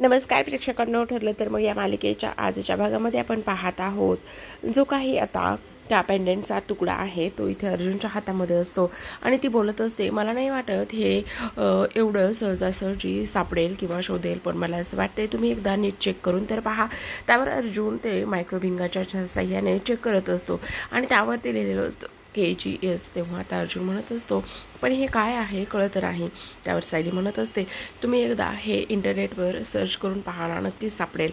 नमस्कार प्रेक्षकांनो, ठरलं तर मग या मालिकेच्या आजच्या भागामध्ये आपण पाहत आहोत जो काही आता त्या पेंडेंटचा तुकडा आहे तो इथे अर्जुनच्या हातामध्ये असतो आणि ती बोलत असते, मला नाही वाटत हे एवढं सहजासहजी सापडेल किंवा शोधेल, पण मला असं वाटतंय तुम्ही एकदा नीट चेक करून तर पहा. त्यावर अर्जुन ते मायक्रोभिंगाच्या साह्याने चेक करत असतो आणि त्यावर ते लिहिलेलं असतं KGS. तेव्हा आता अर्जुन म्हणत असतो, पण हे काय आहे कळत नाही. त्यावर सायली म्हणत असते, तुम्ही एकदा हे इंटरनेटवर सर्च करून पाहा, नक्कीच सापडेल.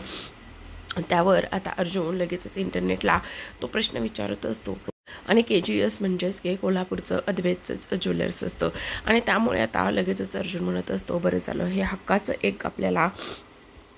त्यावर आता अर्जुन लगेचच इंटरनेटला तो प्रश्न विचारत असतो आणि KGS म्हणजेच की कोल्हापूरचं अद्वैतचं ज्वेलर्स असतं आणि त्यामुळे आता लगेचच अर्जुन म्हणत असतो, बरं झालं हे हक्काचं एक आपल्याला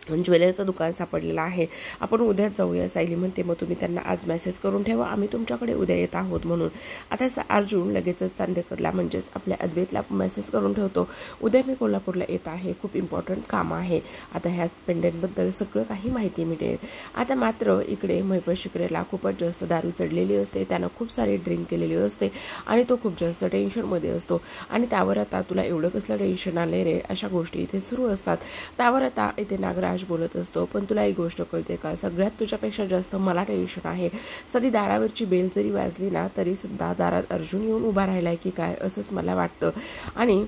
ज्वेलरचं दुकान सापडलेलं आहे, आपण उद्याच जाऊया. सायली म्हणते, मग तुम्ही त्यांना आज मेसेज करून ठेवा, आम्ही तुमच्याकडे उद्या येत आहोत म्हणून. आता अर्जुन लगेचच चांदेकरला म्हणजेच आपल्या अद्वैतला मेसेज करून ठेवतो, उद्या मी कोल्हापूरला येत आहे, खूप इम्पॉर्टंट काम आहे. आता ह्या पेंडेंटबद्दल सगळं काही माहिती मिळेल. आता मात्र इकडे महिपत शिकरेला खूपच जास्त दारू चढलेली असते, त्यानं खूप सारी ड्रिंक केलेली असते आणि तो खूप जास्त टेन्शनमध्ये असतो आणि त्यावर आता तुला एवढं कसलं टेन्शन आले रे, अशा गोष्टी इथे सुरू असतात. त्यावर आता इथे नागराज बोलत असतो, पण तुला एक गोष्ट कळते का, सगळ्यात तुझ्यापेक्षा जास्त मला टेन्शन आहे. सदी दारावरची बेल जरी वाजली ना तरी सुद्धा दारात अर्जुन येऊन उभा राहिलाय की काय, असंच मला वाटतं. आणि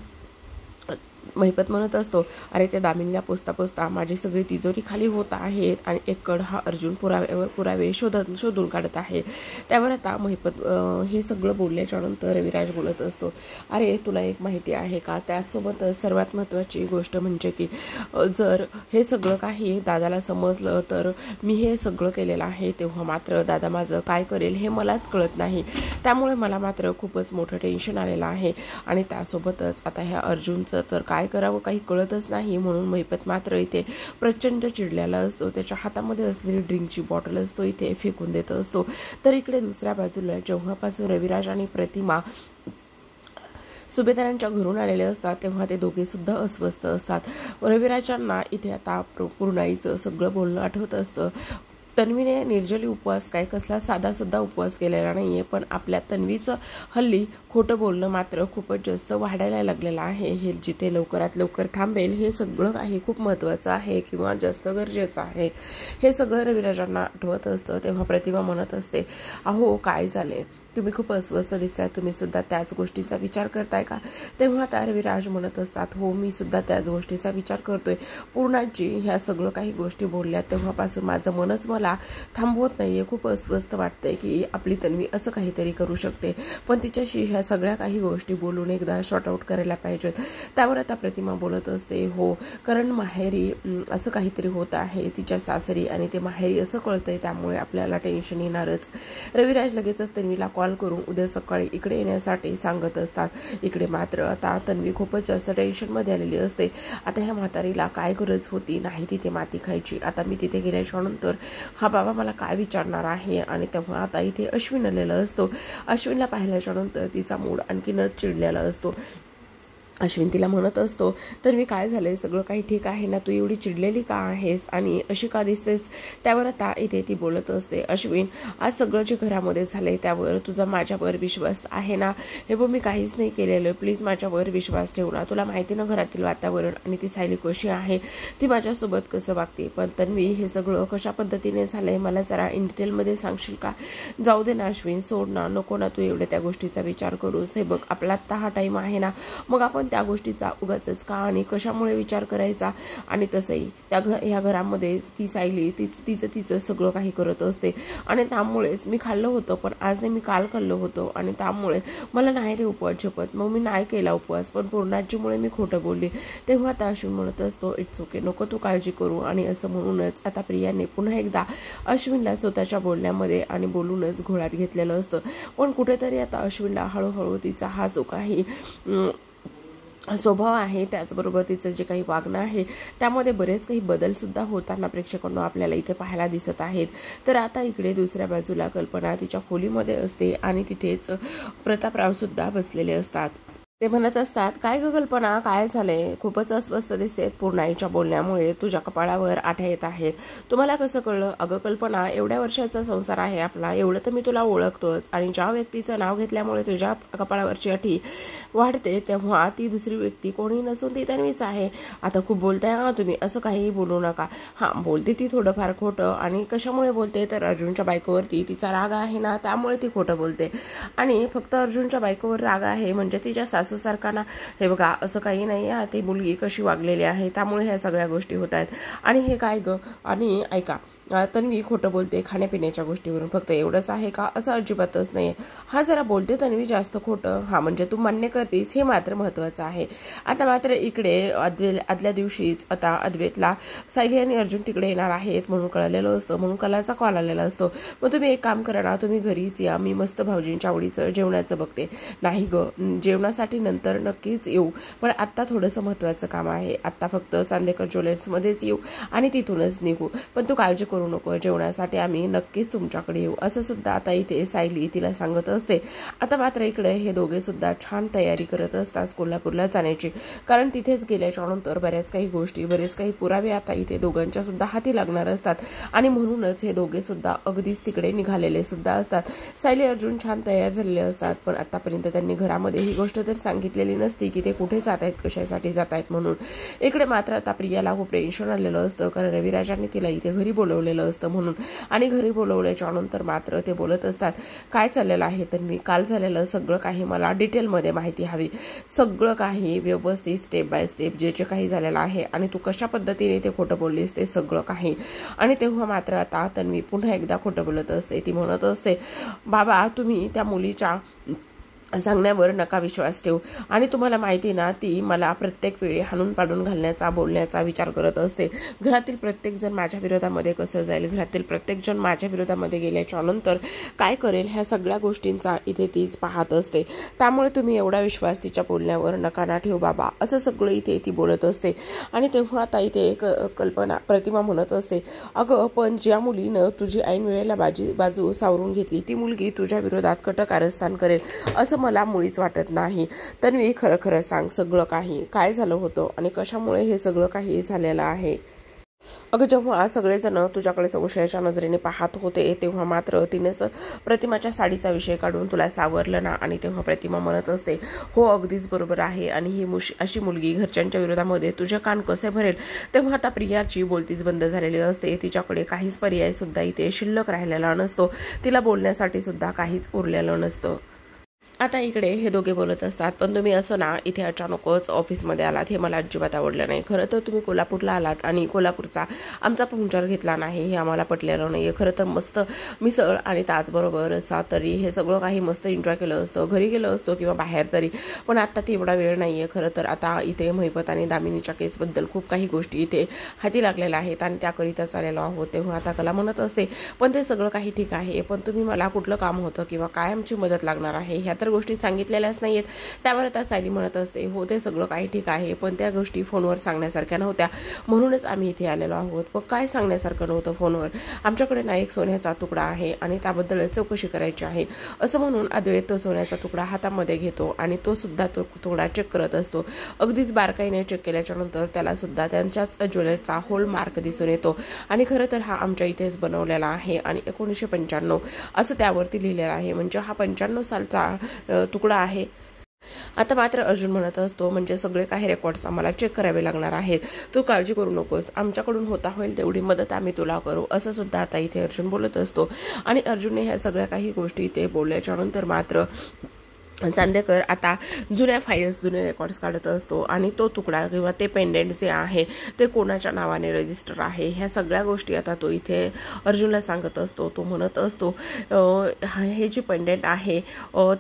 महिपत म्हणत असतो, अरे त्या दामिनीला पोचता पोचता माझी सगळी तिजोरी खाली होत आहे आणि एककड हा अर्जुन पुराव्यावर पुरावे शोधून काढत आहे. त्यावर आता महिपत हे सगळं बोलल्याच्या नंतर रविराज बोलत असतो, अरे तुला एक माहिती आहे का, त्यासोबतच सर्वात महत्त्वाची गोष्ट म्हणजे की जर हे सगळं काही दादाला समजलं तर मी हे सगळं केलेलं आहे, तेव्हा मात्र दादा माझं काय करेल हे मलाच कळत नाही. त्यामुळे मला मात्र खूपच मोठं टेन्शन आलेलं आहे आणि त्यासोबतच आता ह्या अर्जुनचं तर काय करावं काही कळतच नाही. म्हणून महिपत मात्र इथे प्रचंड चिडलेला असतो, त्याच्या हातामध्ये असलेली ड्रिंकची बॉटल असतो इथे फेकून देत असतो. तर इकडे दुसऱ्या बाजूला जेव्हापासून रविराज आणि प्रतिमा सुभेदारांच्या घरून आलेले असतात तेव्हा ते दोघे सुद्धा अस्वस्थ असतात. रविराजांना इथे आता पूर्णाईचं सगळं बोलणं आठवत असतं. तन्वीने निर्जली उपवास काय कसला साधा सुद्धा उपवास केलेला नाहीये, पण आपल्या तन्वीचं हल्ली खोटं बोलणं मात्र खूपच जास्त वाढायला लागलेलं आहे. हे जिथे लवकरात लवकर थांबेल हे सगळं काही खूप महत्त्वाचं आहे किंवा जास्त गरजेचं आहे, हे सगळं रविराजांना आठवत असतं. तेव्हा प्रतिमा म्हणत असते, अहो काय झाले, तुम्ही खूप अस्वस्थ दिसताय, तुम्ही सुद्धा त्याच गोष्टीचा विचार करताय का. तेव्हा त्या रविराज म्हणत असतात, हो मी सुद्धा त्याच गोष्टीचा विचार करतोय. पूर्णाजी ह्या सगळं काही गोष्टी बोलल्या तेव्हापासून माझं मनच मला थांबवत नाहीये, खूप अस्वस्थ वाटतंय की आपली तन्वी असं काहीतरी करू शकते, पण तिच्याशी ह्या सगळ्या काही गोष्टी बोलून एकदा शॉर्ट आउट करायला पाहिजेत. त्यावर आता प्रतिमा बोलत असते, हो कारण माहेरी असं काहीतरी होत आहे तिच्या सासरी आणि ते माहेरी असं कळतंय, त्यामुळे आपल्याला टेन्शन येणारच. रविराज लगेचच तन्वीला कॉल करून उद्या सकाळी इकडे येण्यासाठी सांगत असतात. इकडे मात्र आता तन्वी खूपच जास्त टेन्शनमध्ये आलेली असते. आता ह्या म्हातारीला काय गरज होती नाही तिथे माती खायची, आता मी तिथे गेल्याच्या नंतर हा बाबा मला काय विचारणार आहे. आणि तेव्हा आता इथे अश्विन आलेलं असतो. अश्विनला पाहिल्याच्या नंतर तिचा मूड आणखीनच चिडलेला असतो. अश्विन तिला म्हणत असतो, तर मी काय झालंय, सगळं काही ठीक आहे ना, तू एवढी चिडलेली का आहेस आणि अशी का दिसतेस. त्यावर आता इथे ती बोलत असते, अश्विन आज सगळं जे घरामध्ये झालंय त्यावर तुझा माझ्यावर विश्वास आहे ना. हे बघ मी काहीच नाही केलेलं, प्लीज माझ्यावर विश्वास ठेव ना. तुला माहिती ना घरातील वातावरण आणि ती सायली कशी आहे, ती माझ्यासोबत कसं वागते. पण तन्वी हे सगळं कशा पद्धतीने झालंय मला जरा इन डिटेलमध्ये सांगशील का. जाऊ दे ना अश्विन, सोड ना, नको ना तू एवढे त्या गोष्टीचा विचार करूस. हे बघ आपला आत्ता हा टाईम आहे ना, मग आपण त्या गोष्टीचा उगाचच का आणि कशामुळे विचार करायचा. आणि तसंही ह्या घरामध्ये ती सायली तिचं सगळं काही करत असते आणि त्यामुळेच मी खाल्लं होतं, पण आज नाही मी काल खाल्लं होतं आणि त्यामुळे मला नाही रे उपवास झेपत, मग मी नाही केला उपवास, पण पूर्णाजीमुळे मी खोटं बोलली. तेव्हा आता अश्विन म्हणत असतो, इट्स ओके, नको तू काळजी करू. आणि असं म्हणूनच आता प्रियाने पुन्हा एकदा अश्विनला स्वतःच्या बोलण्यामध्ये आणि बोलूनच घोळात घेतलेलं असतं. पण कुठेतरी आता अश्विनला हळूहळू तिचा हा जो काही स्वभाव आहे त्याचबरोबर तिचं जे काही वागणं आहे त्यामध्ये बरेच काही बदल सुद्धा होताना प्रेक्षकांना आपल्याला इथे पाहायला दिसत आहेत. तर आता इकडे दुसऱ्या बाजूला कल्पना तिच्या खोलीमध्ये असते आणि तिथेच प्रतापराव सुद्धा बसलेले असतात. ते म्हणत असतात, काय ग कल्पना, काय झाले? खूपच अस्वस्थ दिसते. पूर्णाईच्या बोलण्यामुळे तुझ्या कपाळावर आठ्या येत आहेत. तुम्हाला कसं कळलं? अगं कल्पना, एवढ्या वर्षाचा संसार आहे आपला, एवढं तर मी तुला ओळखतोच. आणि ज्या व्यक्तीचं नाव घेतल्यामुळे तुझ्या कपाळावरची अटी वाढते, तेव्हा ती दुसरी व्यक्ती कोणी नसून ती तन्वीच आहे. आता खूप बोलताय हा तुम्ही, असं काहीही बोलू नका. हां, बोलते ती थोडंफार खोटं. आणि कशामुळे बोलते? तर अर्जुनच्या बायकोवरती तिचा राग आहे ना, त्यामुळे ती खोटं बोलते. आणि फक्त अर्जुनच्या बायकोवर राग आहे म्हणजे तिच्या सासूसारखा ना, हे बघा असं काही नाही आहे. ती मुलगी कशी वागलेली आहे त्यामुळे ह्या सगळ्या गोष्टी होत आहेत. आणि हे काय ग? आणि ऐका, तन्वी खोटं बोलते खाण्यापिण्याच्या गोष्टीवरून, फक्त एवढंच आहे का? असं अजिबातच नाही. हा जरा बोलते तन्वी जास्त खोटं, हा म्हणजे तू मान्य करतेस, हे मात्र महत्त्वाचं आहे. आता मात्र इकडे आदल्या दिवशीच आता अद्वैतला सायली आणि अर्जुन तिकडे येणार आहेत म्हणून कळलेलं असतं, म्हणून कलाचा कॉल आलेला असतो. मग तुम्ही एक काम करा ना, तुम्ही घरीच या, मी मस्त भाऊजींच्या आवडीचं जेवणाचं बघते. नाही ग, जेवणासाठी नंतर नक्कीच येऊ, पण आत्ता थोडंसं महत्त्वाचं काम आहे. आत्ता फक्त चांदेकर ज्वेलर्समध्येच येऊ आणि तिथूनच निघू, पण तू काळजी करू नको, जेवणासाठी आम्ही नक्कीच तुमच्याकडे येऊ, असं सुद्धा आता इथे सायली तिला सांगत असते. आता मात्र इकडे हे दोघे सुद्धा छान तयारी करत असतात कोल्हापूरला जाण्याची, कारण तिथेच गेल्याच्या नंतर बऱ्याच काही गोष्टी, बरेच काही पुरावे आता इथे दोघांच्या सुद्धा हाती लागणार असतात. आणि म्हणूनच हे दोघे सुद्धा अगदीच तिकडे निघालेले सुद्धा असतात. सायली अर्जुन छान तयार झालेले असतात, पण आतापर्यंत त्यांनी घरामध्ये ही गोष्ट तर सांगितलेली नसती की ते कुठे जात आहेत, कशासाठी जात आहेत म्हणून. इकडे मात्र आता प्रियाला खूप टेन्शन आलेलं असतं, कारण रविराजांनी तिला इथे घरी बोलवलेलं असतं म्हणून. आणि घरी बोलवल्याच्या नंतर मात्र ते बोलत असतात, काय चाललेलं आहे तर मी काल झालेलं सगळं काही मला डिटेलमध्ये माहिती हवी, सगळं काही व्यवस्थित स्टेप बाय स्टेप जे जे काही झालेलं आहे आणि तू कशा पद्धतीने ते खोटं बोललीस ते सगळं काही. आणि तेव्हा मात्र आता तन्वी पुन्हा एकदा खोटं बोलत असते. ती म्हणत असते, बाबा तुम्ही त्या मुलीच्या सांगण्यावर नका विश्वास ठेवू, आणि तुम्हाला माहिती ना, ती मला प्रत्येक वेळी हाणून पाडून घालण्याचा, बोलण्याचा विचार करत असते. घरातील प्रत्येक जण माझ्या विरोधामध्ये कसं जाईल, घरातील प्रत्येक जण माझ्या विरोधामध्ये गेल्याच्या नंतर काय करेल, ह्या सगळ्या गोष्टींचा इथे तीच पाहत असते. त्यामुळे तुम्ही एवढा विश्वास तिच्या बोलण्यावर नका ना ठेवू बाबा, असं सगळं इथे ती बोलत असते. आणि तेव्हा आता इथे एक कल्पना प्रतिमा म्हणत असते, अगं पण ज्या मुलीनं तुझी ऐन वेळेला बाजू सावरून घेतली, ती मुलगी तुझ्या विरोधात कट कारस्थान करेल असं मला मुळीच वाटत नाही. तन्वी खरं खरं सांग, सगळं काही काय झालं होतं आणि कशामुळे हे सगळं काही झालेलं आहे? अगं जेव्हा सगळेजण तुझ्याकडे संशयाच्या नजरेने पाहत होते तेव्हा मात्र तिनेच प्रतिमाच्या साडीचा विषय काढून तुला सावरलं ना. आणि तेव्हा प्रतिमा म्हणत असते, हो अगदीच बरोबर आहे, आणि ही अशी मुलगी घरच्यांच्या विरोधामध्ये तुझे कान कसे भरेल? तेव्हा आता प्रियाची बोलतीच बंद झालेली असते. तिच्याकडे काहीच पर्याय सुद्धा इथे शिल्लक राहिलेला नसतो, तिला बोलण्यासाठी सुद्धा काहीच उरलेलं नसतं. आता इकडे हे दोघे बोलत असतात, पण तुम्ही असं ना इथे अचानकच ऑफिसमध्ये आलात, हे मला अजिबात आवडलं नाही. खरं तर तुम्ही कोल्हापूरला आलात आणि कोल्हापूरचा आमचा पाहुणचार घेतला नाही, हे आम्हाला पटलेलं नाही. खरं तर मस्त मिसळ आणि त्याचबरोबर असा तरी हे सगळं काही मस्त एन्जॉय केलं असतं, घरी गेलं असतो किंवा बाहेर तरी, पण आता तेवढा वेळ नाही आहे. खरं तर आता इथे महिपत आणि दामिनीच्या केसबद्दल खूप काही गोष्टी इथे हाती लागलेल्या आहेत आणि त्याकरिता चाललेलो आहोत. तेव्हा आता कला म्हणत असते, पण ते सगळं काही ठीक आहे, पण तुम्ही मला कुठलं काम होतं किंवा काय आमची मदत लागणार आहे ह्या तर गोष्टी सांगितलेल्याच नाहीयेत. त्यावर आता सायली म्हणत असते, हो ते सगळं काही ठीक आहे, पण त्या गोष्टी फोनवर सांगण्यासारख्या नव्हत्या, म्हणूनच आम्ही इथे आलेलो आहोत. पण काय सांगण्यासारखं नव्हतं फोनवर? आमच्याकडे ना एक सोन्याचा तुकडा आहे आणि त्याबद्दल चौकशी करायची आहे, असं म्हणून अद्वैत तो सोन्याचा तुकडा हातामध्ये घेतो आणि तो सुद्धा तो तुकडा चेक करत असतो. अगदीच बारकाईने चेक केल्याच्या नंतर त्याला सुद्धा त्यांच्याच ज्वेलरचा होल मार्क दिसून येतो. आणि खरं तर हा आमच्या इथेच बनवलेला आहे आणि 1995 असं त्यावरती लिहिलेलं आहे, म्हणजे हा 95 सालचा तुकडा आहे. आता मात्र अर्जुन म्हणत असतो, म्हणजे सगळे काही रेकॉर्ड्स आम्हाला चेक करावे लागणार आहेत, तू काळजी करू नकोस, आमच्याकडून होता होईल तेवढी मदत आम्ही तुला करू, असं सुद्धा आता इथे अर्जुन बोलत असतो. आणि अर्जुनने ह्या सगळ्या काही गोष्टी इथे बोलल्याच्या नंतर मात्र चांदेकर आता जुन्या फाईल्स, जुने रेकॉर्ड्स काढत असतो आणि तो तुकडा किंवा ते पेंडेंट जे आहे ते कोणाच्या नावाने रजिस्टर आहे ह्या सगळ्या गोष्टी आता तो इथे अर्जुनला सांगत असतो. तो म्हणत असतो, हे जे पेंडेंट आहे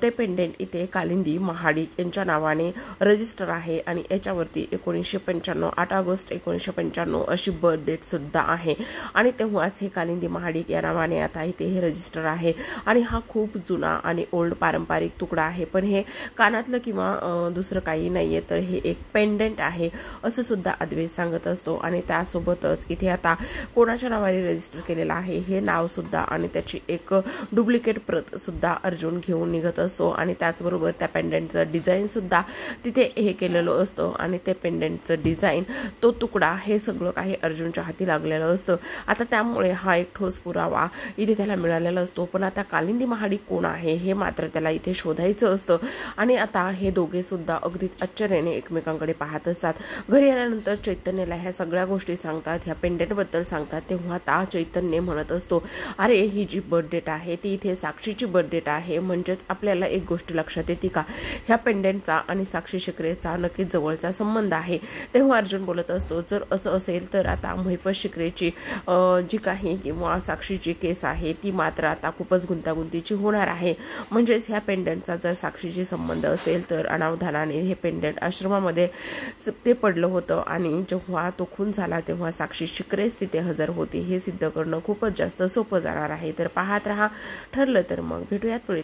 ते पेंडेंट इथे कालिंदी महाडिक यांच्या नावाने रजिस्टर आहे आणि याच्यावरती 1995 8 ऑगस्ट 1995 अशी बर्थ डेट सुद्धा आहे. आणि तेव्हाच हे कालिंदी महाडिक या नावाने आता इथे हे रजिस्टर आहे आणि हा खूप जुना आणि ओल्ड पारंपरिक तुकडा आहे, पण हे कानातलं किंवा दुसरं काही नाहीये, तर हे एक पेंडंट आहे असं सुद्धा अद्वैत सांगत असतो. आणि त्यासोबतच इथे आता कोणाच्या नावाने रजिस्टर केलेलं आहे हे नाव सुद्धा आणि त्याची एक डुप्लिकेट प्रत सुद्धा अर्जुन घेऊन निघत असतो. आणि त्याचबरोबर त्या पेंडंटचं डिझाईन सुद्धा तिथे हे केलेलं असतं आणि ते पेंडंटचं डिझाईन, तो तुकडा, हे सगळं काही अर्जुनच्या हाती लागलेलं असतं. आता त्यामुळे हा एक ठोस पुरावा इथे त्याला मिळालेला असतो. पण आता कालिंदी महाडिक कोण आहे हे मात्र त्याला इथे शोधायचं असतं. आणि आता हे दोघे सुद्धा अगदी आश्चर्याने एकमेकांकडे पाहत असतात. घरी आल्यानंतर चैतन्यला ह्या सगळ्या गोष्टी सांगतात, ह्या पेंडंटबद्दल सांगतात. तेव्हा आता चैतन्य म्हणत असतो, अरे ही जी बर्थ डेट आहे ती इथे साक्षीची बर्थ डेट आहे. म्हणजेच आपल्याला एक गोष्ट लक्षात येते का, ह्या पेंडंटचा आणि साक्षी शिकरेचा नक्कीच जवळचा संबंध आहे. तेव्हा अर्जुन बोलत असतो, जर असं असेल तर आता महिपत शिकरेची जी काही किंवा साक्षीची केस आहे ती मात्र आता खूपच गुंतागुंतीची होणार आहे. म्हणजेच ह्या पेंडंटचा जर साक्षीशी संबंध असेल तर अनावधानाने हे पेंडंट आश्रमामध्ये ते पडलं होतं आणि जेव्हा तो खून झाला तेव्हा साक्षी शिकरेच तिथे हजर होती. हे सिद्ध करणं खूपच जास्त सोपं जाणार आहे. तर पाहत रहा. ठरलं तर मग भेटूयात पुढे.